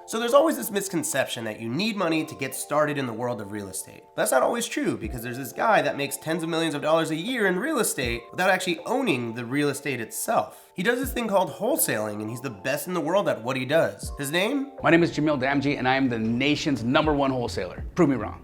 So there's always this misconception that you need money to get started in the world of real estate. But that's not always true, because there's this guy that makes tens of millions of dollars a year in real estate without actually owning the real estate itself. He does this thing called wholesaling, and he's the best in the world at what he does. His name? My name is Jamil Damji, and I am the nation's #1 wholesaler. Prove me wrong.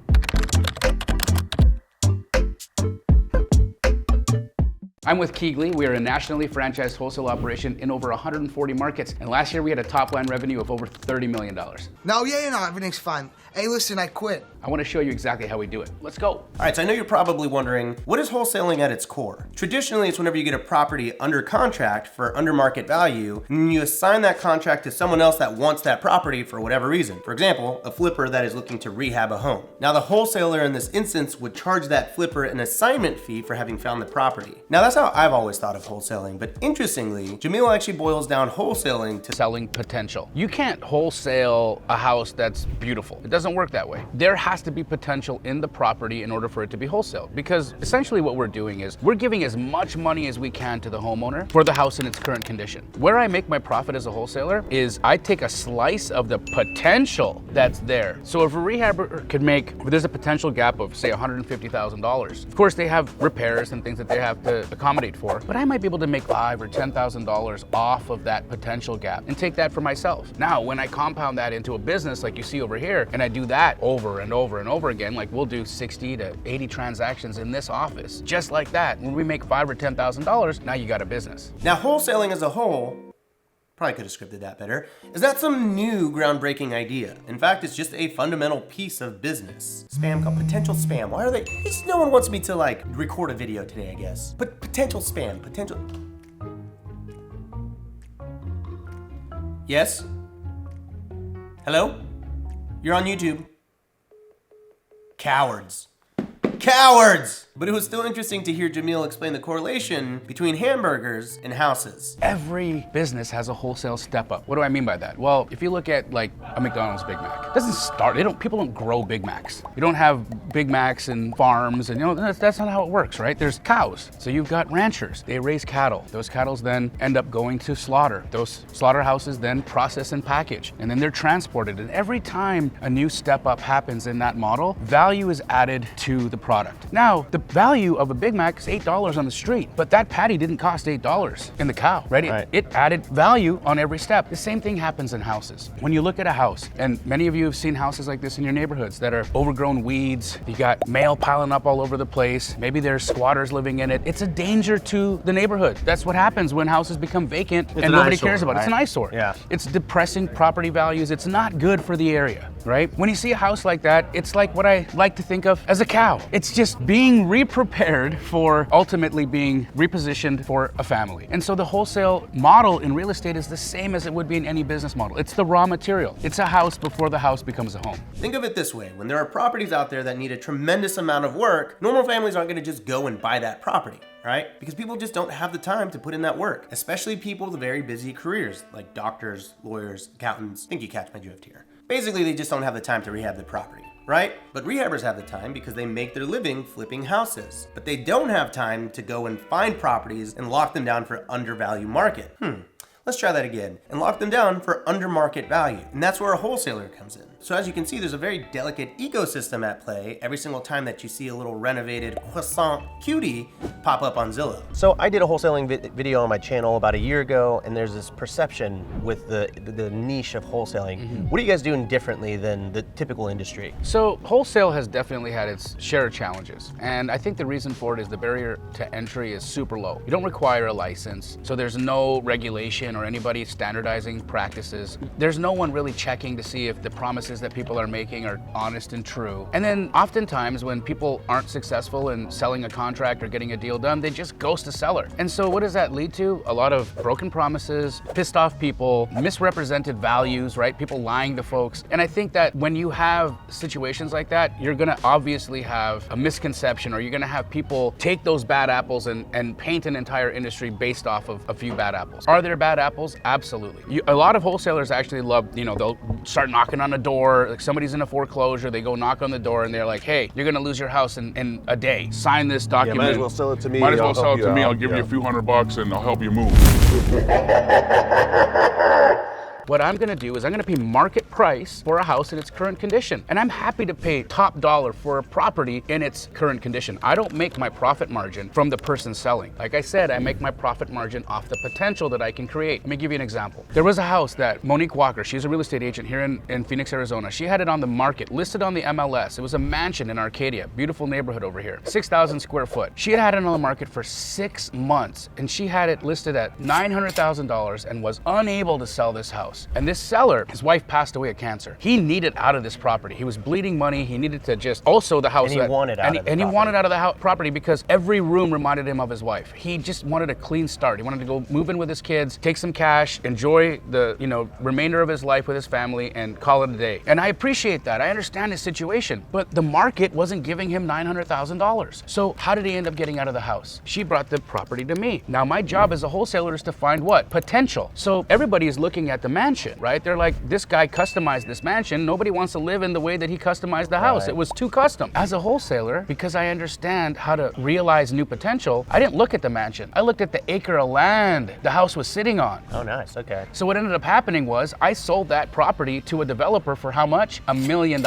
I'm with Kegley. We are a nationally franchised wholesale operation in over 140 markets. And last year we had a top line revenue of over $30 million. No, everything's fine. Hey, listen, I quit. I want to show you exactly how we do it. Let's go. All right, so I know you're probably wondering, what is wholesaling at its core? Traditionally, it's whenever you get a property under contract for under market value, and you assign that contract to someone else that wants that property for whatever reason. For example, a flipper that is looking to rehab a home. Now, the wholesaler in this instance would charge that flipper an assignment fee for having found the property. Now, that's how I've always thought of wholesaling, but interestingly, Jamil actually boils down wholesaling to selling potential. You can't wholesale a house that's beautiful. It doesn't work that way. There has to be potential in the property in order for it to be wholesale, because essentially what we're doing is we're giving as much money as we can to the homeowner for the house in its current condition. Where I make my profit as a wholesaler is I take a slice of the potential that's there. So if a rehabber could make, there's a potential gap of say $150,000. Of course they have repairs and things that they have to accommodate for, but I might be able to make $5,000 or $10,000 off of that potential gap and take that for myself. Now, when I compound that into a business like you see over here, and I do that over and over and over again, like we'll do 60 to 80 transactions in this office, just like that. When we make $5,000 or $10,000, now you got a business. Now, wholesaling as a whole, probably could have scripted that better, is not some new groundbreaking idea. In fact, it's just a fundamental piece of business. Spam called potential spam. Why are they? Just no one wants me to like record a video today, I guess. But potential spam, potential. Yes? Hello? You're on YouTube. Cowards. Cowards! But it was still interesting to hear Jamil explain the correlation between hamburgers and houses. Every business has a wholesale step up. What do I mean by that? Well, if you look at like a McDonald's Big Mac, it doesn't start, people don't grow Big Macs. You don't have Big Macs and farms, and that's not how it works, right? There's cows. So you've got ranchers. They raise cattle. Those cattle then end up going to slaughter. Those slaughterhouses then process and package, and then they're transported. And every time a new step up happens in that model, value is added to the product. Now, the value of a Big Mac is $8 on the street, but that patty didn't cost $8 in the cow, right? It added value on every step. The same thing happens in houses. When you look at a house, and many of you have seen houses like this in your neighborhoods that are overgrown weeds, you got mail piling up all over the place, maybe there's squatters living in it. It's a danger to the neighborhood. That's what happens when houses become vacant and nobody cares about it. It's an eyesore. Yeah. It's depressing property values. It's not good for the area, right? When you see a house like that, it's like what I like to think of as a cow. It's just being re-prepared for ultimately being repositioned for a family. And so the wholesale model in real estate is the same as it would be in any business model. It's the raw material. It's a house before the house becomes a home. Think of it this way. When there are properties out there that need a tremendous amount of work, normal families aren't going to just go and buy that property, right? Because people just don't have the time to put in that work, especially people with very busy careers like doctors, lawyers, accountants. I think you catch my drift here. Basically, they just don't have the time to rehab the property, right? But rehabbers have the time because they make their living flipping houses. But they don't have time to go and find properties and lock them down for undervalued market. Let's try that again. And lock them down for under market value. And that's where a wholesaler comes in. So as you can see, there's a very delicate ecosystem at play every single time that you see a little renovated croissant cutie pop up on Zillow. So I did a wholesaling video on my channel about a year ago, and there's this perception with the niche of wholesaling. What are you guys doing differently than the typical industry? So wholesale has definitely had its share of challenges. And I think the reason for it is the barrier to entry is super low. You don't require a license, so there's no regulation or anybody standardizing practices. There's no one really checking to see if the promises that people are making are honest and true. And then oftentimes when people aren't successful in selling a contract or getting a deal done, they just ghost a seller. And so what does that lead to? A lot of broken promises, pissed off people, misrepresented values, right? People lying to folks. And I think that when you have situations like that, you're gonna obviously have a misconception, or you're gonna have people take those bad apples and paint an entire industry based off of a few bad apples. Are there bad apples? Absolutely. A lot of wholesalers actually love, they'll start knocking on a door, like somebody's in a foreclosure, they go knock on the door and they're like, hey, you're gonna lose your house in a day. Sign this document. Yeah, might as well sell it to me. Might as well sell it to me. I'll give you a few $100 and I'll help you move. What I'm gonna do is I'm gonna pay market price for a house in its current condition. And I'm happy to pay top dollar for a property in its current condition. I don't make my profit margin from the person selling. Like I said, I make my profit margin off the potential that I can create. Let me give you an example. There was a house that Monique Walker, she's a real estate agent here in Phoenix, Arizona. She had it on the market, listed on the MLS. It was a mansion in Arcadia, beautiful neighborhood over here, 6,000 square foot. She had it on the market for 6 months and she had it listed at $900,000 and was unable to sell this house. And this seller, his wife passed away of cancer. He needed out of this property. He was bleeding money. He needed to just, also the house. And he wanted out of the property. And he wanted out of the property because every room reminded him of his wife. He just wanted a clean start. He wanted to go move in with his kids, take some cash, enjoy the remainder of his life with his family and call it a day. And I appreciate that. I understand his situation, but the market wasn't giving him $900,000. So how did he end up getting out of the house? She brought the property to me. Now my job as a wholesaler is to find what? Potential. So everybody is looking at the mansion, right? They're like, this guy customized this mansion. Nobody wants to live in the way that he customized the house. It was too custom. As a wholesaler, because I understand how to realize new potential, I didn't look at the mansion. I looked at the acre of land the house was sitting on. Oh, nice. Okay. So what ended up happening was I sold that property to a developer for how much? $1 million.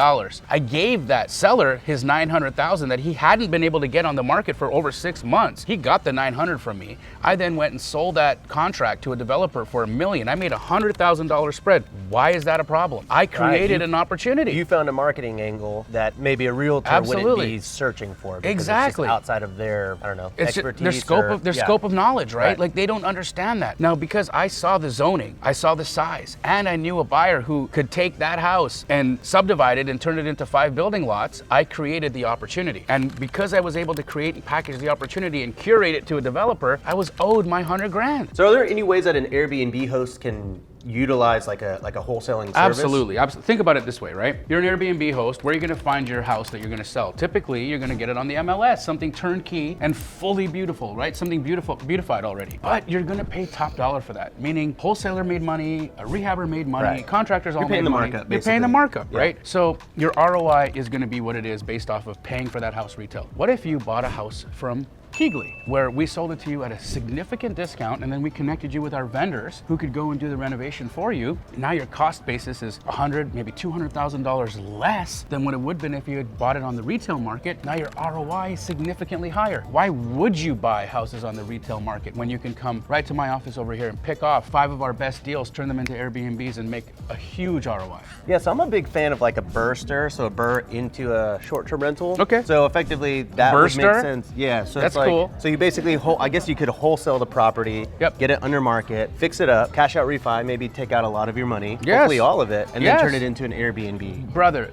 I gave that seller his $900,000 that he hadn't been able to get on the market for over 6 months. He got the $900 from me. I then went and sold that contract to a developer for $1 million. I made a $100,000 spread. Why is that a problem? I created an opportunity. You found a marketing angle that maybe a realtor wouldn't be searching for. Exactly. It's just outside of their, I don't know, it's expertise. Their scope of knowledge, right? Like they don't understand that. Now, because I saw the zoning, I saw the size, and I knew a buyer who could take that house and subdivide it and turn it into 5 building lots, I created the opportunity. And because I was able to create and package the opportunity and curate it to a developer, I was owed my $100,000. So are there any ways that an Airbnb host can utilize like a wholesaling service? Absolutely. Think about it this way, right? You're an Airbnb host. Where are you going to find your house that you're going to sell? Typically, you're going to get it on the MLS, something turnkey and fully beautiful, right? Something beautified already. But you're going to pay top dollar for that. Meaning, wholesaler made money, a rehabber made money, contractors all made money. You're paying the markup, basically. You're paying the markup, right? So your ROI is going to be what it is based off of paying for that house retail. What if you bought a house from Kegley, where we sold it to you at a significant discount, and then we connected you with our vendors who could go and do the renovation for you. Now your cost basis is $100,000, maybe $200,000 less than what it would have been if you had bought it on the retail market. Now your ROI is significantly higher. Why would you buy houses on the retail market when you can come right to my office over here and pick off 5 of our best deals, turn them into Airbnbs, and make a huge ROI? Yeah, so I'm a big fan of like a burster, so a burr into a short-term rental. Okay. So effectively that would make sense. Yeah, so that's it's like, cool. So you basically, I guess you could wholesale the property, get it under market, fix it up, cash out refi, maybe take out a lot of your money, hopefully all of it, and then turn it into an Airbnb. Brother,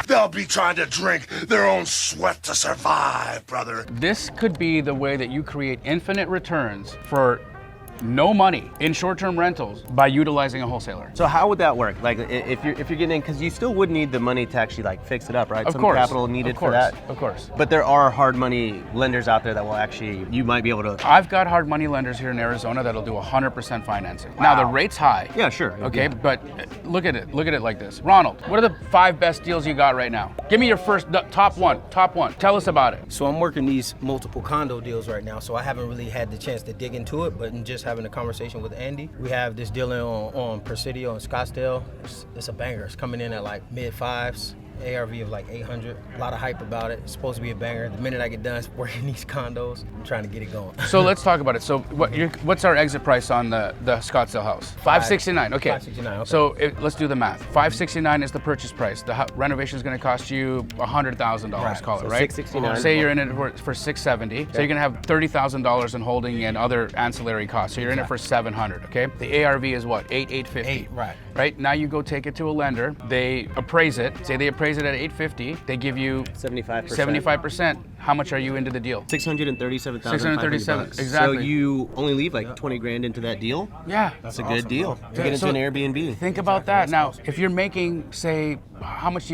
they'll be trying to drink their own sweat to survive, brother. This could be the way that you create infinite returns for no money in short-term rentals by utilizing a wholesaler. So how would that work? Like if you're getting in, because you still would need the money to actually like fix it up, right? Of course. Capital needed for that. Of course. But there are hard money lenders out there that will actually, you might be able to. I've got hard money lenders here in Arizona that'll do 100% financing. Wow. Now the rate's high. Yeah, sure. Okay, but look at it like this. Ronald, what are the 5 best deals you got right now? Give me your first top one. Tell us about it. So I'm working these multiple condo deals right now, so I haven't really had the chance to dig into it, but in just having a conversation with Andy, we have this deal on Presidio in Scottsdale. It's a banger. It's coming in at like mid-5s. ARV of like 800. A lot of hype about it. It's supposed to be a banger. The minute I get done working these condos, I'm trying to get it going. So let's talk about it. So what's our exit price on the Scottsdale house? $569. Okay. $569. Okay. So let's do the math. $569 is the purchase price. The renovation is going to cost you $100,000. Call it, right? $669. Say you're in it for $670. Okay. So you're going to have $30,000 in holding and other ancillary costs. So you're in it for $700. Okay. The ARV is what? $850. Right. Now you go take it to a lender. They appraise it. Say they appraise it at $850. They give you 75%. How much are you into the deal? $637,500. $637. Exactly. So you only leave like 20 grand into that deal? Yeah. That's a good deal. To get into an Airbnb. Think about that. Now, if you're making, say, how much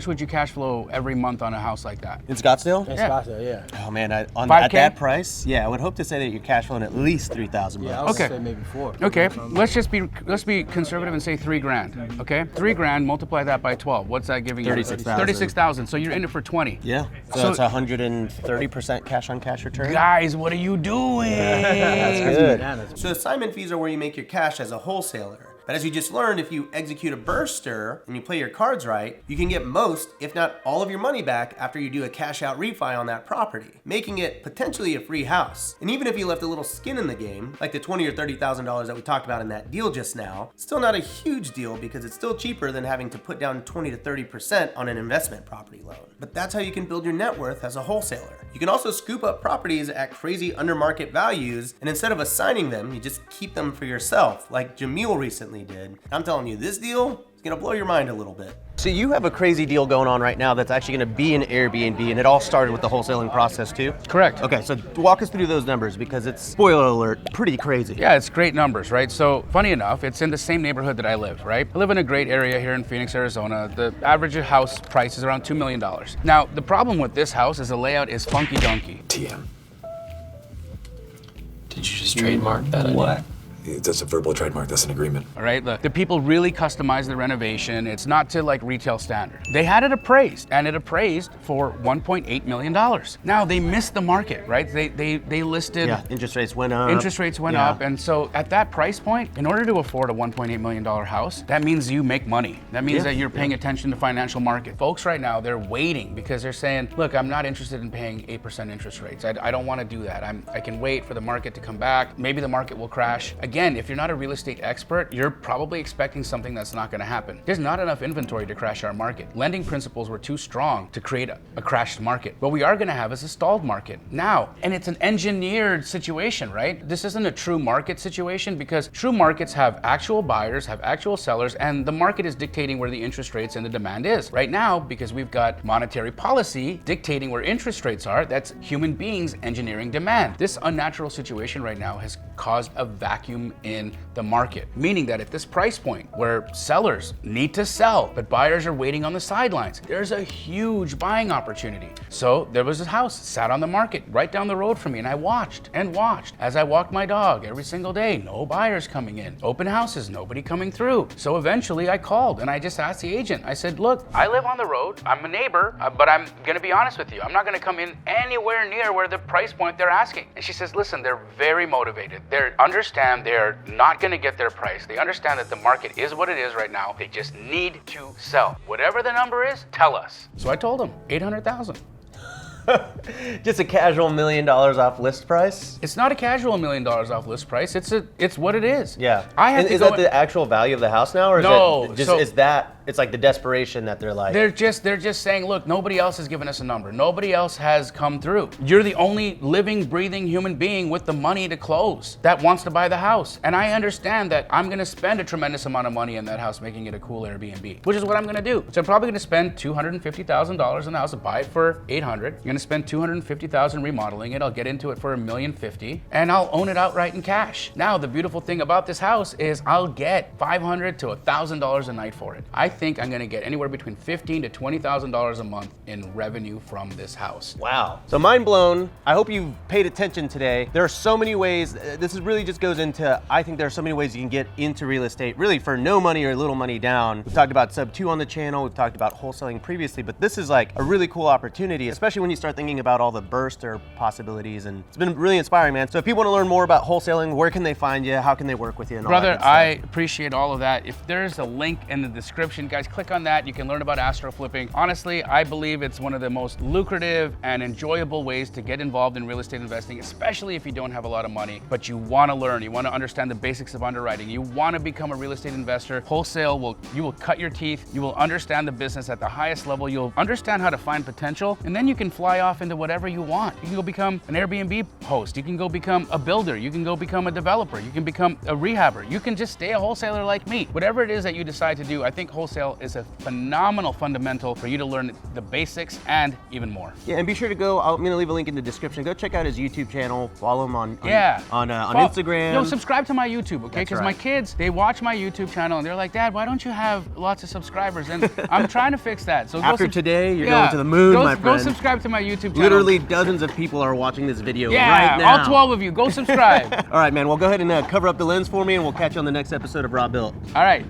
would you cash flow every month on a house like that? In Scottsdale? In Scottsdale, yeah. Oh man, at 5K? that price, yeah, I would hope to say that you're cash flowing at least $3,000. Yeah, I would say maybe 4. Okay, let's be conservative and say $3,000. Okay, $3,000, multiply that by 12. What's that giving you? 36,000. So you're in it for 20. Yeah. So it's 130% cash on cash return. Guys, what are you doing? That's good. So assignment fees are where you make your cash as a wholesaler. But as you just learned, if you execute a burster and you play your cards right, you can get most, if not all of your money back after you do a cash out refi on that property, making it potentially a free house. And even if you left a little skin in the game, like the $20,000 or $30,000 that we talked about in that deal just now, still not a huge deal because it's still cheaper than having to put down 20 to 30% on an investment property loan. But that's how you can build your net worth as a wholesaler. You can also scoop up properties at crazy under market values, and instead of assigning them, you just keep them for yourself, like Jamil recently did. I'm telling you, this deal is gonna blow your mind a little bit. So you have a crazy deal going on right now that's actually going to be an Airbnb, and it all started with the wholesaling process too? Correct. Okay, so walk us through those numbers because it's, spoiler alert, pretty crazy. Yeah, it's great numbers, right? So funny enough, it's in the same neighborhood that I live, right? I live in a great area here in Phoenix, Arizona. The average house price is around $2 million. Now, the problem with this house is the layout is funky donkey. TM. Did you just trademark that? What? That's a verbal trademark, that's an agreement. All right, the people really customize the renovation. It's not to like retail standard. They had it appraised, and it appraised for $1.8 million. Now they missed the market, right? They listed. Yeah, interest rates went up. Interest rates went up, and so at that price point, in order to afford a $1.8 million house, that means you make money. That means that you're paying attention to financial market. Folks right now, they're waiting because they're saying, look, I'm not interested in paying 8% interest rates. I don't want to do that. I can wait for the market to come back. Maybe the market will crash. Again, if you're not a real estate expert, you're probably expecting something that's not going to happen. There's not enough inventory to crash our market. Lending principles were too strong to create a crashed market. What we are going to have is a stalled market now, and it's an engineered situation, right? This isn't a true market situation because true markets have actual buyers, have actual sellers, and the market is dictating where the interest rates and the demand is. Right now, because we've got monetary policy dictating where interest rates are, that's human beings engineering demand. This unnatural situation right now has caused a vacuum in the market, meaning that at this price point where sellers need to sell, but buyers are waiting on the sidelines, there's a huge buying opportunity. So there was a house sat on the market right down the road from me, and I watched and watched as I walked my dog every single day. No buyers coming in, open houses, nobody coming through. So eventually I called and I just asked the agent, I said, look, I live on the road, I'm a neighbor, but I'm gonna be honest with you, I'm not gonna come in anywhere near where the price point they're asking. And she says, listen, they're very motivated. They understand they're not gonna get their price. They understand that the market is what it is right now. They just need to sell. Whatever the number is, tell us. So I told them, 800,000. Just a casual $1 million off list price? It's not a casual $1 million off list price. It's what it is. Yeah. I have Is that the actual value of the house now, or no, is it just, is that, it's like the desperation that they're like? They're just saying, look, nobody else has given us a number. Nobody else has come through. You're the only living, breathing human being with the money to close that wants to buy the house. And I understand that I'm gonna spend a tremendous amount of money in that house making it a cool Airbnb, which is what I'm gonna do. So I'm probably gonna spend $250,000 in the house to buy it for $800. You're gonna spend $250,000 remodeling it. I'll get into it for $1,050,000, and I'll own it outright in cash. Now, the beautiful thing about this house is I'll get $500 to $1,000 a night for it. I think I'm gonna get anywhere between $15,000 to $20,000 a month in revenue from this house. Wow. So mind blown. I hope you paid attention today. There are so many ways, this is really just goes into, I think there are so many ways you can get into real estate, really for no money or little money down. We've talked about sub 2 on the channel, we've talked about wholesaling previously, but this is like a really cool opportunity, especially when you start thinking about all the burster possibilities, and it's been really inspiring, man. So if people want to learn more about wholesaling, where can they find you? How can they work with you? And all Brother, that good stuff? I appreciate all of that. If there's a link in the description, guys, click on that. You can learn about astro flipping. Honestly, I believe it's one of the most lucrative and enjoyable ways to get involved in real estate investing, especially if you don't have a lot of money, but you want to learn, you want to understand the basics of underwriting, you want to become a real estate investor. Wholesale you will cut your teeth, you will understand the business at the highest level, you'll understand how to find potential, and then you can fly off into whatever you want. You can go become an Airbnb host, you can go become a builder, you can go become a developer, you can become a rehabber, you can just stay a wholesaler like me. Whatever it is that you decide to do, I think wholesale is a phenomenal fundamental for you to learn the basics and even more. Yeah, and be sure to go, I'm gonna leave a link in the description. Go check out his YouTube channel, follow him on Instagram. No, subscribe to my YouTube, okay? Because right. my kids, they watch my YouTube channel and they're like, Dad, why don't you have lots of subscribers? And I'm trying to fix that. So after today, you're going to the moon, my friend. Go subscribe to my YouTube channel. Literally dozens of people are watching this video right now. All 12 of you, go subscribe. All right, man, well, go ahead and cover up the lens for me, and we'll catch you on the next episode of Raw Built. All right.